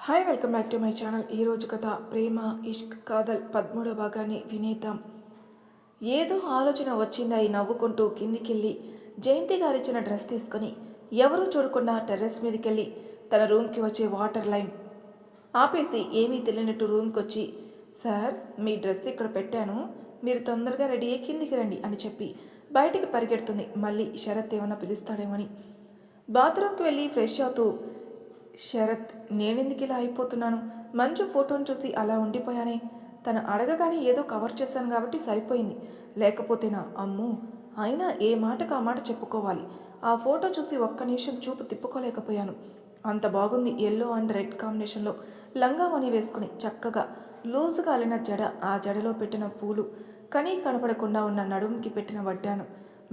Hi welcome back to my channel. ఈరోజు కథ ప్రేమ ఇష్క్ కాదల్ 13వ భాగాన్ని వినేద్దాం. ఏదో ఆలోచన వచ్చిందని నవ్వుకుంటూ కిందికెళ్ళి జయంతి గారిచ్చిన డ్రెస్ తీసుకొని ఎవరూ చూడకుండా టెర్రస్ మీదకెళ్ళి తన రూమ్కి వచ్చే వాటర్ లైన్ ఆపేసి ఏమీ తెలియనట్టు రూమ్కి వచ్చి, సార్ మీ డ్రెస్ ఇక్కడ పెట్టాను, మీరు తొందరగా రెడీ అయ్యి కిందికి రండి అని చెప్పి బయటికి పరిగెడుతుంది. మళ్ళీ శరత్ ఏమన్నా పిలుస్తాడేమని బాత్రూమ్కి వెళ్ళి ఫ్రెష్ అవుతూ, శరత్ నేనెందుకు ఇలా అయిపోతున్నాను, మంచు ఫోటోను చూసి అలా ఉండిపోయానే, తను అడగగానే ఏదో కవర్ చేశాను కాబట్టి సరిపోయింది, లేకపోతేనా అమ్మో, అయినా ఏ మాటకు ఆ మాట చెప్పుకోవాలి. ఆ ఫోటో చూసి ఒక్క నిమిషం చూపు తిప్పుకోలేకపోయాను. అంత బాగుంది ఎల్లో అండ్ రెడ్ కాంబినేషన్లో లంగామణి వేసుకుని చక్కగా లూజుగా అల్లిన జడ, ఆ జడలో పెట్టిన పూలు, కనీ కనపడకుండా ఉన్న నడుముకి పెట్టిన వడ్డాను,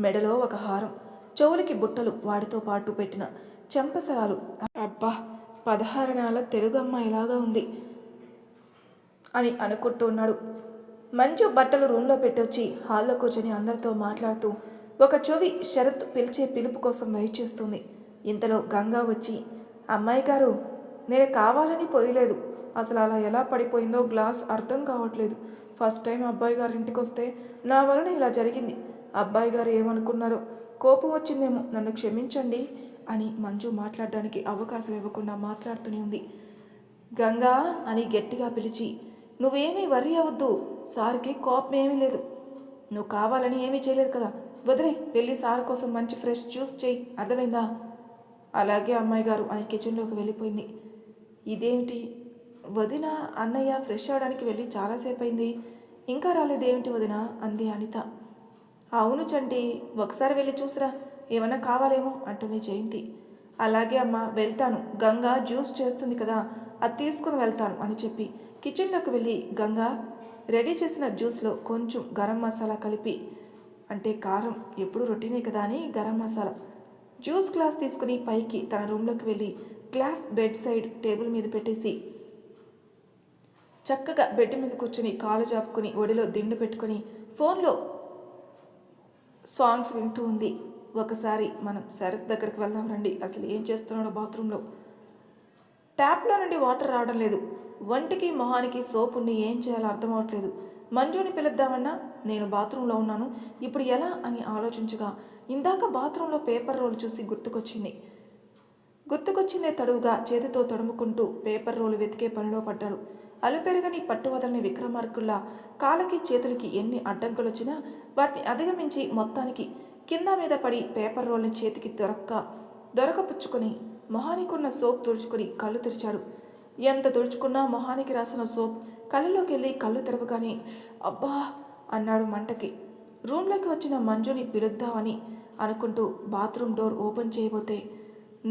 మెడలో ఒక హారం, చెవులకి బుట్టలు, వాటితో పాటు పెట్టిన చెంపసరాలు. అబ్బా, 16 తెలుగు అమ్మాయిలాగా ఉంది అని అనుకుంటూ ఉన్నాడు. మంచు బట్టలు రూమ్లో పెట్టొచ్చి హాల్లో కూర్చొని అందరితో మాట్లాడుతూ ఒక చెవి శరత్ పిలిచే పిలుపు కోసం వెయిట్ చేస్తుంది. ఇంతలో గంగా వచ్చి, అమ్మాయి గారు, నేను కావాలని పోయలేదు, అసలు అలా ఎలా పడిపోయిందో గ్లాస్ అర్థం కావట్లేదు. ఫస్ట్ టైం అబ్బాయి గారి ఇంటికి వస్తే నా వలన ఇలా జరిగింది. అబ్బాయి గారు ఏమనుకున్నారో, కోపం వచ్చిందేమో, నన్ను క్షమించండి అని మంజు మాట్లాడడానికి అవకాశం ఇవ్వకుండా మాట్లాడుతూనే ఉంది. గంగా అని గట్టిగా పిలిచి, నువ్వేమీ వర్రీ అవ్వద్దు, సార్కి కోపం ఏమీ లేదు, నువ్వు కావాలని ఏమీ చేయలేదు కదా, వదిలే, వెళ్ళి సార్ కోసం మంచి ఫ్రెష్ జ్యూస్ చేయి, అర్థమైందా? అలాగే అమ్మాయి గారు అని కిచెన్లోకి వెళ్ళిపోయింది. ఇదేమిటి వదిన, అన్నయ్య ఫ్రెష్ అవడానికి వెళ్ళి చాలాసేపు అయింది, ఇంకా రాలేదేమిటి వదిన అంది అనిత. అవును చంటి, ఒకసారి వెళ్ళి చూసిరా, ఏమన్నా కావాలేమో అంటుంది జయంతి. అలాగే అమ్మ, వెళ్తాను, గంగా జ్యూస్ చేస్తుంది కదా, అది తీసుకుని వెళ్తాను అని చెప్పి కిచెన్లోకి వెళ్ళి గంగా రెడీ చేసిన జ్యూస్లో కొంచెం గరం మసాలా కలిపి, అంటే కారం ఎప్పుడు రొటీనే కదా అని గరం మసాలా, జ్యూస్ గ్లాస్ తీసుకుని పైకి తన రూమ్లోకి వెళ్ళి గ్లాస్ బెడ్ సైడ్ టేబుల్ మీద పెట్టేసి చక్కగా బెడ్ మీద కూర్చుని కాలు జాపుకుని ఒడిలో దిండు పెట్టుకుని ఫోన్లో సాంగ్స్ వింటూ ఉంది. ఒకసారి మనం శరత్ దగ్గరికి వెళ్దాం రండి, అసలు ఏం చేస్తున్నాడో బాత్రూంలో. ట్యాప్లో నుండి వాటర్ రావడం లేదు, వంటికి మొహానికి సోప్ ఉండి ఏం చేయాలో అర్థం అవట్లేదు. మంజుని పిలుద్దామన్నా నేను బాత్రూంలో ఉన్నాను, ఇప్పుడు ఎలా అని ఆలోచించగా ఇందాక బాత్రూంలో పేపర్ రోల్ చూసి గుర్తుకొచ్చిందే తడువుగా చేతితో తడుముకుంటూ పేపర్ రోలు వెతికే పనిలో పడ్డాడు. అలుపెరగని పట్టు వదలని విక్రమార్కుల్లా కాళ్ళకి చేతులకి ఎన్ని అడ్డంకులు వచ్చినా వాటిని అధిగమించి మొత్తానికి కింద మీద పడి పేపర్ రోల్ని చేతికి దొరకపుచ్చుకొని మొహానికున్న సోప్ తుడుచుకొని కళ్ళు తెరిచాడు. ఎంత తుడుచుకున్నా మొహానికి రాసిన సోప్ కళ్ళలోకి వెళ్ళి కళ్ళు తెరవగానే అబ్బా అన్నాడు మంటకి. రూమ్లోకి వచ్చిన మంజుని పిలుద్దామని అనుకుంటూ బాత్రూమ్ డోర్ ఓపెన్ చేయబోతే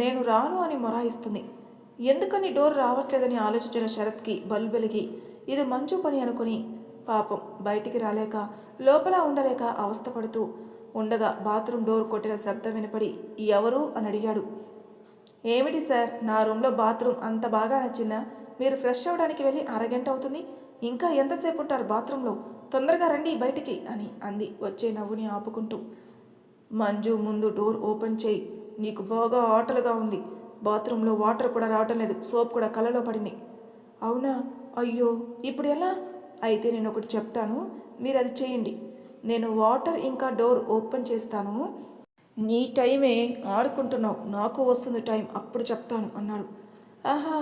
నేను రాను అని మొరాయిస్తుంది. ఎందుకని డోర్ రావట్లేదని ఆలోచించిన శరత్కి బల్బెలిగి ఇది మంచు పని అనుకుని పాపం బయటికి రాలేక లోపల ఉండలేక అవస్థపడుతూ ఉండగా బాత్రూమ్ డోర్ కొట్టిన శబ్దం వినపడి ఎవరు అని అడిగాడు. ఏమిటి సార్, నా రూమ్లో బాత్రూమ్ అంత బాగా నచ్చిందా? మీరు ఫ్రెష్ అవ్వడానికి వెళ్ళి అరగంట అవుతుంది, ఇంకా ఎంతసేపు ఉంటారు బాత్రూంలో, తొందరగా రండి బయటికి అని అంది వచ్చే నవ్వుని ఆపుకుంటూ. మంజు ముందు డోర్ ఓపెన్ చేయి, నీకు బాగా ఆటలుగా ఉంది, బాత్రూంలో వాటర్ కూడా రావటం లేదు, సోప్ కూడా కళ్ళలో పడింది. అవునా, అయ్యో ఇప్పుడు ఎలా? అయితే నేను ఒకటి చెప్తాను, మీరు అది చేయండి, నేను వాటర్ ఇంకా డోర్ ఓపెన్ చేస్తాను, నీ టైమే ఆడుకుంటున్నావు, నాకు వస్తుంది టైం, అప్పుడు చెప్తాను అన్నాడు. ఆహా,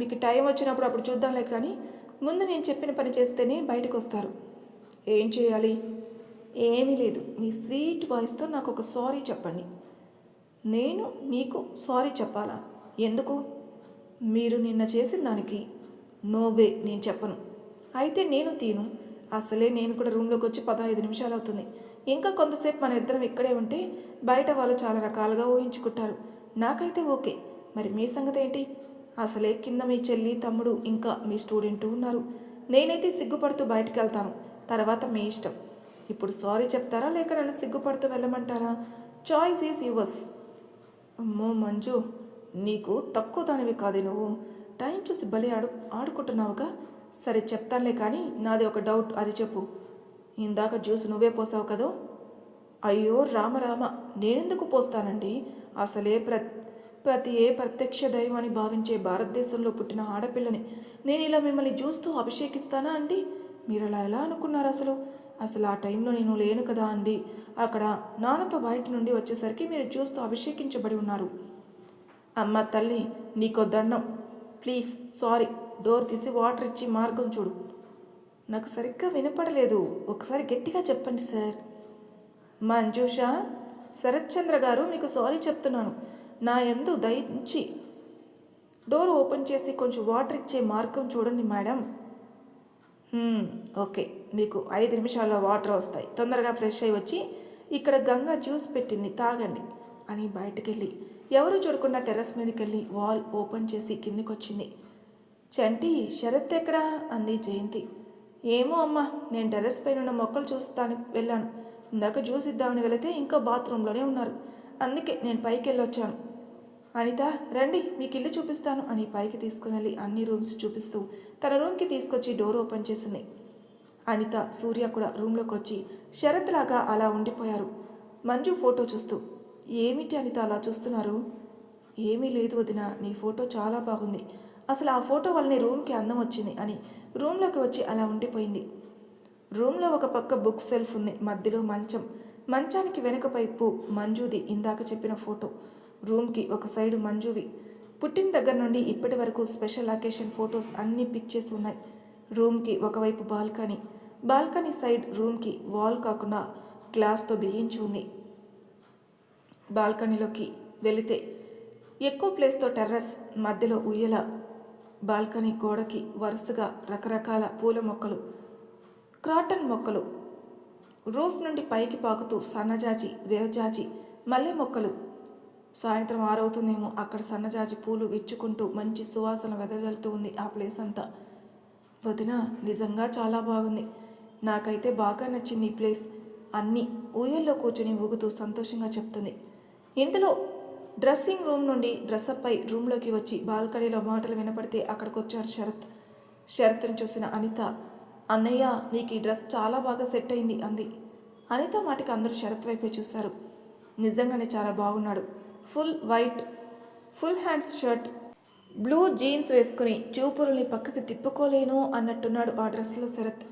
మీకు టైం వచ్చినప్పుడు అప్పుడు చూద్దాంలే, కానీ ముందు నేను చెప్పిన పని చేస్తేనే బయటకు వస్తారు. ఏం చేయాలి? ఏమీ లేదు, మీ స్వీట్ వాయిస్తో నాకు ఒక సారీ చెప్పండి. నేను మీకు సారీ చెప్పాలా? ఎందుకు? మీరు నిన్న చేసిన దానికి నోవే, నేను చెప్పను. అయితే నేను తీను, అసలే నేను కూడా రూమ్లోకి వచ్చి 15 నిమిషాలు అవుతుంది, ఇంకా కొంతసేపు మన ఇద్దరం ఇక్కడే ఉంటే బయట వాళ్ళు చాలా రకాలుగా ఊహించుకుంటారు, నాకైతే ఓకే. మరి మీ సంగతి ఏంటి? అసలే కింద మీ చెల్లి తమ్ముడు ఇంకా మీ స్టూడెంట్ ఉన్నారు, నేనైతే సిగ్గుపడుతూ బయటికి వెళ్తాను, తర్వాత మీ ఇష్టం. ఇప్పుడు సారీ చెప్తారా లేక నన్ను సిగ్గుపడుతూ వెళ్ళమంటారా? Choice is yours. అమ్మో మంజు, నీకు తక్కువ దానివి కాదు, నువ్వు టైం చూసి భలే ఆడుకుంటున్నావుగా. సరే చెప్తానులే, కానీ నాది ఒక డౌట్, అది చెప్పు. ఇందాక జ్యూస్ నువ్వే పోసావు కదూ? అయ్యో రామ రామ, నేనెందుకు పోస్తానండి, అసలే పతియే ప్రత్యక్ష దైవం అని భావించే భారతదేశంలో పుట్టిన ఆడపిల్లని నేను ఇలా మిమ్మల్ని చూస్తూ అభిషేకిస్తానా అండి? మీరు అలా ఎలా అనుకున్నారు అసలు? అసలు ఆ టైంలో నేను లేను కదా అండి. అక్కడ నాన్నతో బయట నుండి వచ్చేసరికి మీరు చూస్తూ అభిషేకించబడి ఉన్నారు. అమ్మ తల్లి, నీకో దండం, ప్లీజ్ సారీ. డోర్ తీసి వాటర్ ఇచ్చి మార్గం చూడు. నాకు సరిగ్గా వినపడలేదు, ఒకసారి గట్టిగా చెప్పండి సార్. మంజుష, శరత్చంద్ర గారు మీకు సారీ చెప్తున్నాను. నా యందు దయించి డోర్ ఓపెన్ చేసి కొంచెం వాటర్ ఇచ్చే మార్గం చూడండి మేడం. ఓకే, మీకు 5 నిమిషాల్లో వాటర్ వస్తాయి. తొందరగా ఫ్రెష్ అయ్యి వచ్చి ఇక్కడ గంగా జ్యూస్ పెట్టింది తాగండి అని బయటకెళ్ళి ఎవరు చూడకుండా టెర్రస్ మీదకి వెళ్ళి వాల్ ఓపెన్ చేసి కిందికొచ్చింది. చంటి, శరత్ ఎక్కడా అంది జయంతి. ఏమో అమ్మా, నేను టెర్రస్ పైన ఉన్న మొక్కలు చూస్తాను వెళ్ళాను. ఇందాక జ్యూస్ ఇద్దామని వెళితే ఇంకా బాత్రూంలోనే ఉన్నారు, అందుకే నేను పైకి వెళ్ళొచ్చాను. అనిత, రండి మీకు ఇల్లు చూపిస్తాను అని పైకి తీసుకుని వెళ్ళి అన్ని రూమ్స్ చూపిస్తూ తన రూమ్కి తీసుకొచ్చి డోర్ ఓపెన్ చేసింది. అనిత, సూర్య కూడా రూమ్లోకి వచ్చి శరత్ లాగా అలా ఉండిపోయారు. మంజు ఫోటో చూస్తూ, ఏమిటి అనిత అలా చూస్తున్నారు? ఏమీ లేదు వదిన, నీ ఫోటో చాలా బాగుంది. అసలు ఆ ఫోటో వల్లనే రూమ్కి అందం వచ్చింది అని రూమ్లోకి వచ్చి అలా ఉండిపోయింది. రూమ్లో ఒక పక్క బుక్ సెల్ఫ్ ఉంది, మధ్యలో మంచం, మంచానికి వెనుక వైపు మంజుది ఇందాక చెప్పిన ఫోటో. రూమ్కి ఒక సైడు మంజువి. పుట్టిన దగ్గర నుండి ఇప్పటి వరకు స్పెషల్ అకేషన్ ఫొటోస్ అన్నీ పిక్ చేసి ఉన్నాయి. రూమ్కి ఒకవైపు బాల్కనీ, బాల్కనీ సైడ్ రూమ్కి వాల్ కాకుండా గ్లాస్తో బిగించి ఉంది. బాల్కనీలోకి వెళితే ఎక్కువ ప్లేస్తో టెర్రస్, మధ్యలో ఉయ్యల, బాల్కనీ గోడకి వరుసగా రకరకాల పూల మొక్కలు, క్రాటన్ మొక్కలు, రూఫ్ నుండి పైకి పాకుతూ సన్నజాజి, విరజాజి, మల్లె మొక్కలు. సాయంత్రం 6 అవుతుందేమో, అక్కడ సన్నజాజి పూలు విచ్చుకుంటూ మంచి సువాసన వెదజల్లుతూ ఉంది ఆ ప్లేస్ అంతా. వదిన, నిజంగా చాలా బాగుంది, నాకైతే బాగా నచ్చింది ఈ ప్లేస్. అన్నీ ఊయల్లో కూర్చుని ఊగుతూ సంతోషంగా చెప్తుంది. ఇంతలో డ్రెస్సింగ్ రూమ్ నుండి డ్రెస్అప్ అయి రూమ్లోకి వచ్చి బాల్కనీలో మాటలు వినపడితే అక్కడికి వచ్చాడు శరత్. శరత్ని చూసిన అనిత, అన్నయ్య నీకు ఈ డ్రెస్ చాలా బాగా సెట్ అయింది అంది. అనిత మాటకి అందరూ శరత్ వైపే చూశారు. నిజంగానే చాలా బాగున్నాడు. Full white full hands shirt, blue jeans వేసుకుని చూపురుల్ని పక్కకి తిప్పుకోలేను అన్నట్టున్నాడు ఆ డ్రెస్లో శరత్.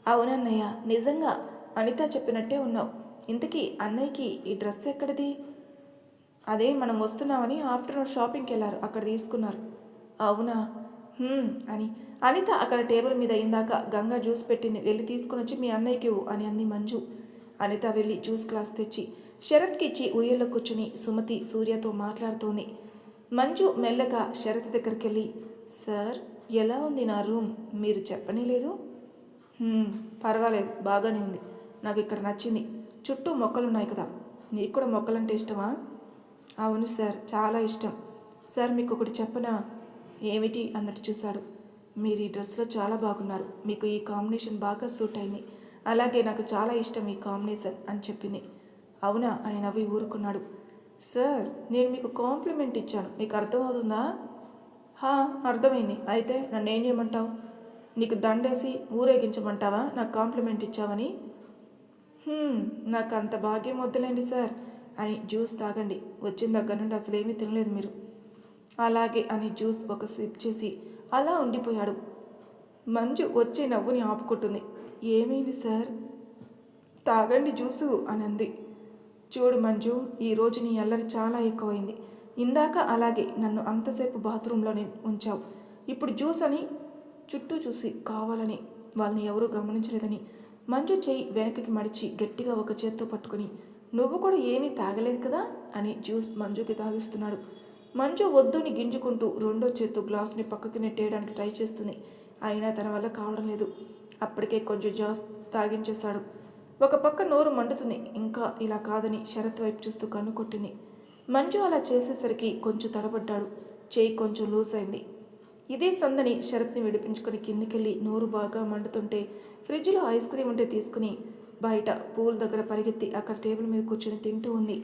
అవునన్నయ్య, నిజంగా అనిత చెప్పినట్టే ఉన్నావు. ఇంతకీ అన్నయ్యకి ఈ డ్రెస్ ఎక్కడిది? అదే మనం వస్తున్నామని ఆఫ్టర్నూన్ షాపింగ్కి వెళ్ళారు, అక్కడ తీసుకున్నారు. అవునా అని అనిత అక్కడ టేబుల్ మీద ఇందాక గంగా జ్యూస్ పెట్టింది, వెళ్ళి తీసుకుని వచ్చి మీ అన్నయ్యకి ఇవ్వు అని అంది మంజు. అనిత వెళ్ళి జ్యూస్ గ్లాస్ తెచ్చి శరత్కి ఇచ్చి ఉయ్యల్లో కూర్చుని సుమతి, సూర్యతో మాట్లాడుతోంది. మంజు మెల్లగా శరత్ దగ్గరికి వెళ్ళి, సార్ ఎలా ఉంది నా రూమ్, మీరు చెప్పనే లేదు? పర్వాలేదు, బాగానే ఉంది, నాకు ఇక్కడ నచ్చింది. చుట్టూ మొక్కలున్నాయి కదా, నీకు కూడా మొక్కలంటే ఇష్టమా? అవును సార్, చాలా ఇష్టం. సార్ మీకు ఒకటి చెప్పనా? ఏమిటి అన్నట్టు చూశాడు. మీరు ఈ డ్రెస్లో చాలా బాగున్నారు, మీకు ఈ కాంబినేషన్ బాగా సూట్ అయింది, అలాగే నాకు చాలా ఇష్టం ఈ కాంబినేషన్ అని చెప్పింది. అవునా అని నవ్వి ఊరుకున్నాడు. సార్, నేను మీకు కాంప్లిమెంట్ ఇచ్చాను, మీకు అర్థమవుతుందా? అర్థమైంది. అయితే నన్ను ఏం చేయమంటావు? నీకు దండేసి ఊరేగించమంటావా నాకు కాంప్లిమెంట్ ఇచ్చావని? నాకు అంత భాగ్యం వద్దులేండి సార్ అని జ్యూస్ తాగండి, వచ్చిన దగ్గర నుండి అసలు ఏమీ తినలేదు మీరు. అలాగే అని జ్యూస్ ఒక స్విప్ చేసి అలా ఉండిపోయాడు. మంజు వచ్చే నవ్వుని ఆపుకుంటుంది. ఏమైంది సార్? తాగండి జ్యూసు అని అంది. చూడు మంజు, ఈరోజు నీ అల్లరి చాలా ఎక్కువైంది. ఇందాక అలాగే నన్ను అంతసేపు బాత్రూంలోనే ఉంచావు, ఇప్పుడు జ్యూస్ అని చుట్టూ చూసి కావాలని వాళ్ళని ఎవరూ గమనించలేదని మంజు చెయ్యి వెనక్కి మడిచి గట్టిగా ఒక చేత్తో పట్టుకుని, నువ్వు కూడా ఏమీ తాగలేదు కదా అని జ్యూస్ మంజుకి తాగిస్తున్నాడు. మంజు వద్దుని గింజుకుంటూ రెండో చేత్తో గ్లాసుని పక్కకి నెట్టేయడానికి ట్రై చేస్తుంది, అయినా తన వల్ల కావడం లేదు. అప్పటికే కొంచెం జ్యూస్ తాగించేశాడు. ఒక పక్క నోరు మండుతుంది. ఇంకా ఇలా కాదని శరత్ వైపు చూస్తూ కన్ను కొట్టింది. మంజు అలా చేసేసరికి కొంచెం తడబడ్డాడు, చేయి కొంచెం లూజ్ అయింది. ఇదే సందని శరత్ని విడిపించుకొని కిందికెళ్ళి నోరు బాగా మండుతుంటే ఫ్రిడ్జ్లో ఐస్ క్రీమ్ ఉంటే తీసుకుని బయట పూల్ దగ్గర పరిగెత్తి అక్కడ టేబుల్ మీద కూర్చొని తింటూ ఉంది.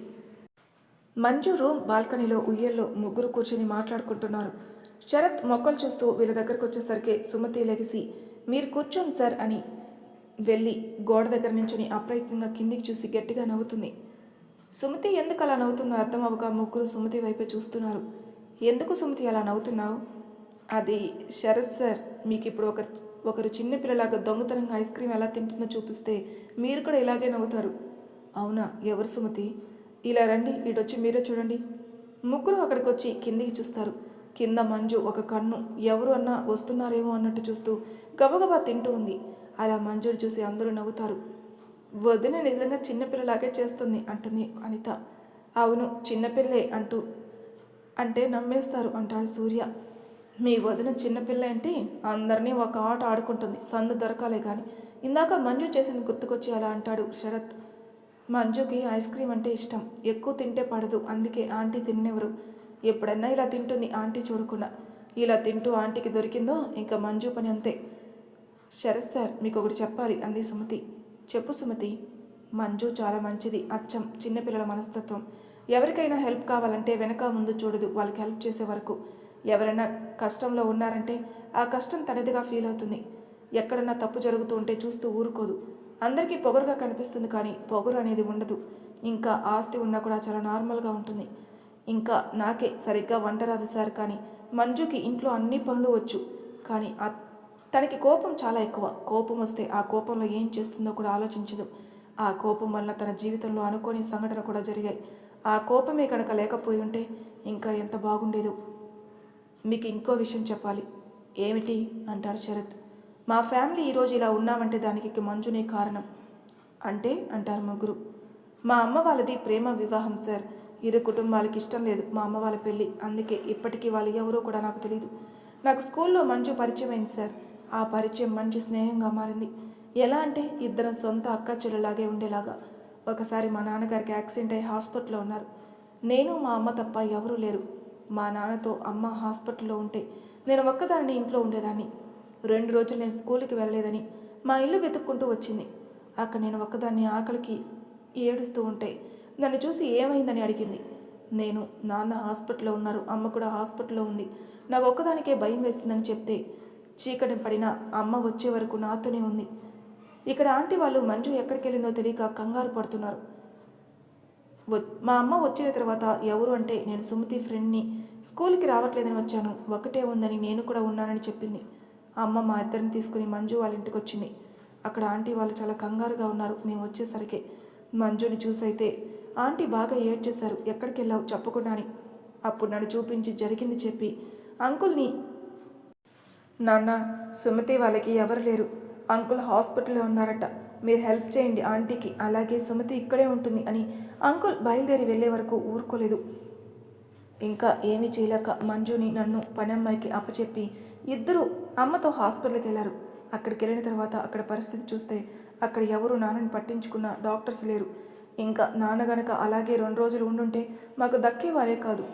మంజు రూమ్ బాల్కనీలో ఉయ్యల్లో ముగ్గురు కూర్చొని మాట్లాడుకుంటున్నారు. శరత్ మొక్కలు చూస్తూ వీళ్ళ దగ్గరకు వచ్చేసరికి సుమతి లెగిసి, మీరు కూర్చోండి సార్ అని వెళ్ళి గోడ దగ్గర నుంచుని అప్రయత్నంగా కిందికి చూసి గట్టిగా నవ్వుతుంది. సుమతి ఎందుకు అలా నవ్వుతుందో అర్థం అవ్వక ముగ్గురు సుమతి వైపే చూస్తున్నారు. ఎందుకు సుమతి అలా నవ్వుతున్నావు? అది శరత్ సార్, మీకు ఇప్పుడు ఒకరు చిన్నపిల్లలాగా దొంగతనంగా ఐస్ క్రీమ్ ఎలా తింటుందో చూపిస్తే మీరు కూడా ఇలాగే నవ్వుతారు. అవునా? ఎవరు సుమతి? ఇలా రండి, ఇటొచ్చి మీరే చూడండి. ముగ్గురు అక్కడికి వచ్చి కిందికి చూస్తారు. కింద మంజు ఒక కన్ను ఎవరు అన్నా వస్తున్నారేమో అన్నట్టు చూస్తూ గబగబా తింటూ ఉంది. అలా మంజుని చూసి అందరూ నవ్వుతారు. వదిన నిజంగా చిన్నపిల్లలాగే చేస్తుంది అంటుంది అనిత. అవును, చిన్నపిల్లే అంటే నమ్మేస్తారు అంటాడు సూర్య. మీ వదిన చిన్నపిల్ల ఏంటి? అందరినీ ఒక ఆట ఆడుకుంటుంది, సందు దొరకాలే కానీ. ఇందాక మంజు చేసింది గుర్తుకొచ్చి అలా అంటాడు శరత్. మంజుకి ఐస్ క్రీమ్ అంటే ఇష్టం, ఎక్కువ తింటే పడదు, అందుకే ఆంటీ తిన్నేవరు. ఎప్పుడన్నా ఇలా తింటుంది ఆంటీ చూడకుండా. ఇలా తింటూ ఆంటీకి దొరికిందో ఇంకా మంజు పని అంతే. శరత్ సార్, మీకు ఒకటి చెప్పాలి అంది సుమతి. చెప్పు సుమతి. మంజు చాలా మంచిది, అచ్చం చిన్నపిల్లల మనస్తత్వం. ఎవరికైనా హెల్ప్ కావాలంటే వెనక ముందు చూడదు, వాళ్ళకి హెల్ప్ చేసే వరకు. ఎవరైనా కష్టంలో ఉన్నారంటే ఆ కష్టం తనదిగా ఫీల్ అవుతుంది. ఎక్కడన్నా తప్పు జరుగుతూ ఉంటే చూస్తూ ఊరుకోదు. అందరికీ పొగరుగా కనిపిస్తుంది కానీ పొగరు అనేది ఉండదు. ఇంకా ఆస్తి ఉన్నా కూడా చాలా నార్మల్గా ఉంటుంది. ఇంకా నాకే సరిగ్గా వంట రాదు సార్, కానీ మంజుకి ఇంట్లో అన్ని పనులు వచ్చు. కానీ తనకి కోపం చాలా ఎక్కువ. కోపం వస్తే ఆ కోపంలో ఏం చేస్తుందో కూడా ఆలోచించదు. ఆ కోపం వల్ల తన జీవితంలో అనుకోని సంఘటన కూడా జరిగాయి. ఆ కోపమే కనుక లేకపోయి ఉంటే ఇంకా ఎంత బాగుండేదో. మీకు ఇంకో విషయం చెప్పాలి. ఏమిటి అంటాడు శరత్. మా ఫ్యామిలీ ఈరోజు ఇలా ఉన్నామంటే దానికి మంజునే కారణం. అంటే అంటారు ముగ్గురు. మా అమ్మ వాళ్ళది ప్రేమ వివాహం సార్. ఇరు కుటుంబాలకి ఇష్టం లేదు మా అమ్మ వాళ్ళ పెళ్ళి. అందుకే ఇప్పటికీ వాళ్ళు ఎవరో కూడా నాకు తెలియదు. నాకు స్కూల్లో మంజు పరిచయం అయింది సార్. ఆ పరిచయం మంచి స్నేహంగా మారింది. ఎలా అంటే ఇద్దరం సొంత అక్క చెల్లెలాగే ఉండేలాగా. ఒకసారి మా నాన్నగారికి యాక్సిడెంట్ అయ్యి హాస్పిటల్లో ఉన్నారు. నేను మా అమ్మ తప్ప ఎవరూ లేరు. మా నాన్నతో అమ్మ హాస్పిటల్లో ఉంటే నేను ఒక్కదాన్ని ఇంట్లో ఉండేదాన్ని. 2 రోజులు నేను స్కూల్కి వెళ్ళలేదని మా ఇల్లు వెతుక్కుంటూ వచ్చింది. అక్కడ నేను ఒక్కదాన్ని ఆకలికి ఏడుస్తూ ఉంటే నన్ను చూసి ఏమైందని అడిగింది. నేను నాన్న హాస్పిటల్లో ఉన్నారు, అమ్మ కూడా హాస్పిటల్లో ఉంది, నాకు ఒక్కదానికే భయం వేసిందని చెప్తే చీకటి పడిన అమ్మ వచ్చే వరకు నాతోనే ఉంది. ఇక్కడ ఆంటీ వాళ్ళు మంజు ఎక్కడికి వెళ్ళిందో తెలియక కంగారు పడుతున్నారు. మా అమ్మ వచ్చిన తర్వాత ఎవరు అంటే నేను సుమతి ఫ్రెండ్ని, స్కూల్కి రావట్లేదని వచ్చాను, ఒకటే ఉందని నేను కూడా ఉన్నానని చెప్పింది. అమ్మ మా ఇద్దరిని తీసుకుని మంజు వాళ్ళ ఇంటికి వచ్చింది. అక్కడ ఆంటీ వాళ్ళు చాలా కంగారుగా ఉన్నారు. మేము వచ్చేసరికి మంజుని చూసైతే ఆంటీ బాగా ఏడ్చేశారు. ఎక్కడికి వెళ్ళావు చెప్పకుండా అని. అప్పుడు నన్ను చూపించి జరిగింది చెప్పి అంకుల్ని, నాన్న సుమతి వాళ్ళకి ఎవరు లేరు, అంకుల్ హాస్పిటల్లో ఉన్నారట, మీరు హెల్ప్ చేయండి ఆంటీకి, అలాగే సుమతి ఇక్కడే ఉంటుంది అని అంకుల్ బయలుదేరి వెళ్ళే వరకు ఊరుకోలేదు. ఇంకా ఏమీ చేయలేక మంజుని నన్ను పనమ్మాయికి అప్పచెప్పి ఇద్దరు అమ్మతో హాస్పిటల్కి వెళ్ళారు. అక్కడికి వెళ్ళిన తర్వాత అక్కడ పరిస్థితి చూస్తే అక్కడ ఎవరు నాన్నని పట్టించుకున్న డాక్టర్స్ లేరు. ఇంకా నాన్న గనక అలాగే 2 రోజులు ఉండుంటే మాకు దక్కేవారే కాదు.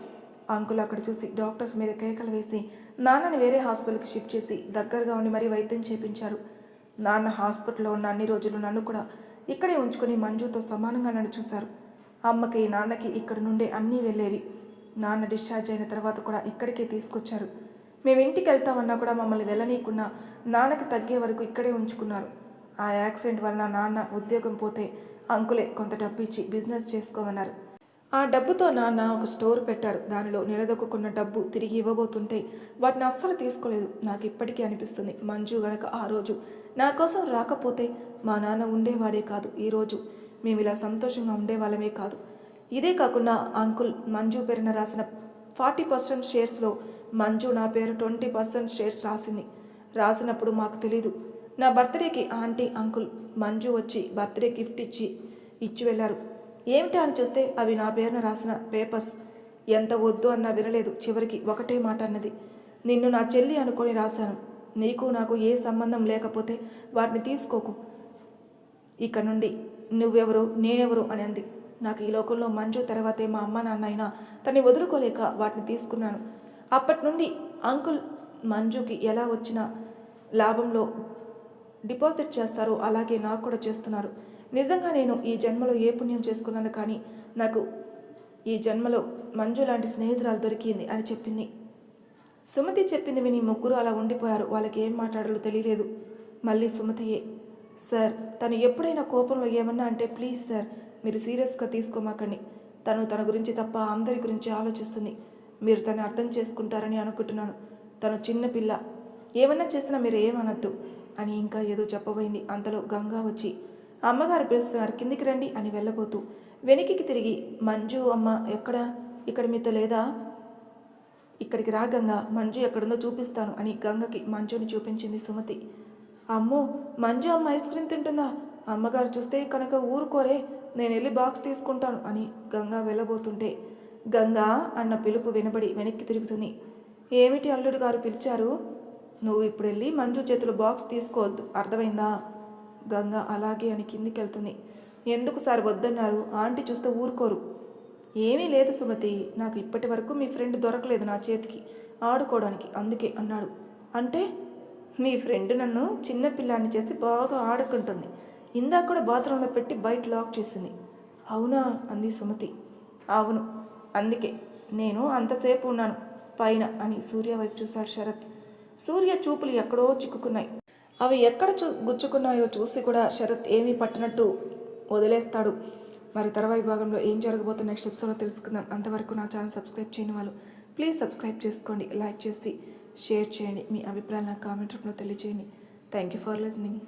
అంకుల్ అక్కడ చూసి డాక్టర్స్ మీద కేకలు వేసి నాన్నని వేరే హాస్పిటల్కి షిఫ్ట్ చేసి దగ్గరగా ఉండి మరీ వైద్యం చేయించారు. నాన్న హాస్పిటల్లో ఉన్న అన్ని రోజులు నన్ను కూడా ఇక్కడే ఉంచుకొని మంజుతో సమానంగా నన్ను చూశారు. అమ్మకి నాన్నకి ఇక్కడ నుండే అన్నీ వెళ్ళేవి. నాన్న డిశ్చార్జ్ అయిన తర్వాత కూడా ఇక్కడికే తీసుకొచ్చారు. మేము ఇంటికి వెళ్తామన్నా కూడా మమ్మల్ని వెళ్ళనీయకుండా నాన్నకి తగ్గే వరకు ఇక్కడే ఉంచుకున్నారు. ఆ యాక్సిడెంట్ వలన నాన్న ఉద్యోగం పోతే అంకులే కొంత డబ్బు ఇచ్చి బిజినెస్ చేసుకోమన్నారు. ఆ డబ్బుతో నాన్న ఒక స్టోర్ పెట్టారు. దానిలో నిలదొక్కున్న డబ్బు తిరిగి ఇవ్వబోతుంటే వాటిని అస్సలు తీసుకోలేదు. నాకు ఇప్పటికీ అనిపిస్తుంది మంజు గనక ఆ రోజు నా కోసం రాకపోతే మా నాన్న ఉండేవాడే కాదు. ఈరోజు మేము ఇలా సంతోషంగా ఉండేవాళ్ళమే కాదు. ఇదే కాకుండా అంకుల్ మంజు పేరున రాసిన 40% షేర్స్లో మంజు నా పేరు 20% షేర్స్ రాసినప్పుడు మాకు తెలీదు. నా బర్త్డేకి ఆంటీ అంకుల్ మంజు వచ్చి బర్త్డే గిఫ్ట్ ఇచ్చి వెళ్ళారు. ఏమిటా అని చూస్తే అవి నా పేరున రాసిన పేపర్స్. ఎంత వద్దు అన్నా వినలేదు. చివరికి ఒకటే మాట అన్నది, నిన్ను నా చెల్లి అనుకొని రాశాను, నీకు నాకు ఏ సంబంధం లేకపోతే వాటిని తీసుకోకు, ఇక నుండి నువ్వెవరు నేనెవరు అని అంది. నాకు ఈ లోకంలో మంజు తర్వాతే మా అమ్మ నాన్న అయినా తన్ని వదులుకోలేక వాటిని తీసుకున్నాను. అప్పటి నుండి అంకుల్ మంజుకి ఎలా వచ్చిన లాభంలో డిపాజిట్ చేస్తారో అలాగే నాకు కూడా చేస్తున్నారు. నిజంగా నేను ఈ జన్మలో ఏ పుణ్యం చేసుకున్నాను, కానీ నాకు ఈ జన్మలో మంజు లాంటి స్నేహితురాలు దొరికింది అని చెప్పింది. సుమతి చెప్పింది విని ముగ్గురు అలా ఉండిపోయారు. వాళ్ళకి ఏం మాట్లాడాలో తెలియలేదు. మళ్ళీ సుమతియే, సార్ తను ఎప్పుడైనా కోపంలో ఏమన్నా అంటే ప్లీజ్ సార్ మీరు సీరియస్గా తీసుకోమాకండి. తన గురించి తప్ప అందరి గురించి ఆలోచిస్తుంది. మీరు తను అర్థం చేసుకుంటారని అనుకుంటున్నాను. తను చిన్న పిల్ల, ఏమన్నా చేసినా మీరు ఏమనద్దు అని ఇంకా ఏదో చెప్పబోయింది. అంతలో గంగా వచ్చి అమ్మగారు పిలుస్తున్నారు, కిందికి రండి అని వెళ్ళబోతూ వెనక్కి తిరిగి, మంజు అమ్మ ఎక్కడ? ఇక్కడ మీతో లేదా? ఇక్కడికి రా గంగా, మంజు ఎక్కడుందో చూపిస్తాను అని గంగకి మంజుని చూపించింది సుమతి. అమ్మో, మంజు అమ్మ ఐస్ క్రీమ్ తింటుందా? అమ్మగారు చూస్తే కనుక ఊరుకోరే, నేను వెళ్ళి బాక్స్ తీసుకుంటాను అని గంగా వెళ్ళబోతుంటే గంగా అన్న పిలుపు వినబడి వెనక్కి తిరుగుతుంది. ఏమిటి అల్లుడు గారు పిలిచారు? నువ్వు ఇప్పుడు వెళ్ళి మంజు చేతిలో బాక్స్ తీసుకోవద్దు, అర్థమైందా? గంగా అలాగే అని కిందికి వెళ్తుంది. ఎందుకు సార్ వద్దన్నారు? ఆంటీ చూస్తే ఊరుకోరు. ఏమీ లేదు సుమతి, నాకు ఇప్పటి వరకు మీ ఫ్రెండ్ దొరకలేదు నా చేతికి ఆడుకోవడానికి, అందుకే అన్నాడు. అంటే మీ ఫ్రెండ్ నన్ను చిన్నపిల్లాన్ని చేసి బాగా ఆడుకుంటుంది. ఇందాక కూడా బాత్రూంలో పెట్టి బయట లాక్ చేసింది. అవునా అంది సుమతి. అవును, అందుకే నేను అంతసేపు ఉన్నాను పైన అని సూర్య వైపు చూశాడు శరత్. సూర్య చూపులు ఎక్కడో చిక్కుకున్నాయి. అవి ఎక్కడ గుచ్చుకున్నాయో చూసి కూడా శరత్ ఏమీ పట్టినట్టు వదిలేస్తాడు. మరి తర్వాయి భాగంలో ఏం జరగబోతుందో నెక్స్ట్ ఎపిసోడ్లో తెలుసుకుందాం. అంతవరకు నా ఛానల్ సబ్స్క్రైబ్ చేయని వాళ్ళు ప్లీజ్ సబ్స్క్రైబ్ చేసుకోండి, లైక్ చేసి షేర్ చేయండి, మీ అభిప్రాయాలు నా కామెంట్ రూపంలో తెలియజేయండి. Thank you for listening.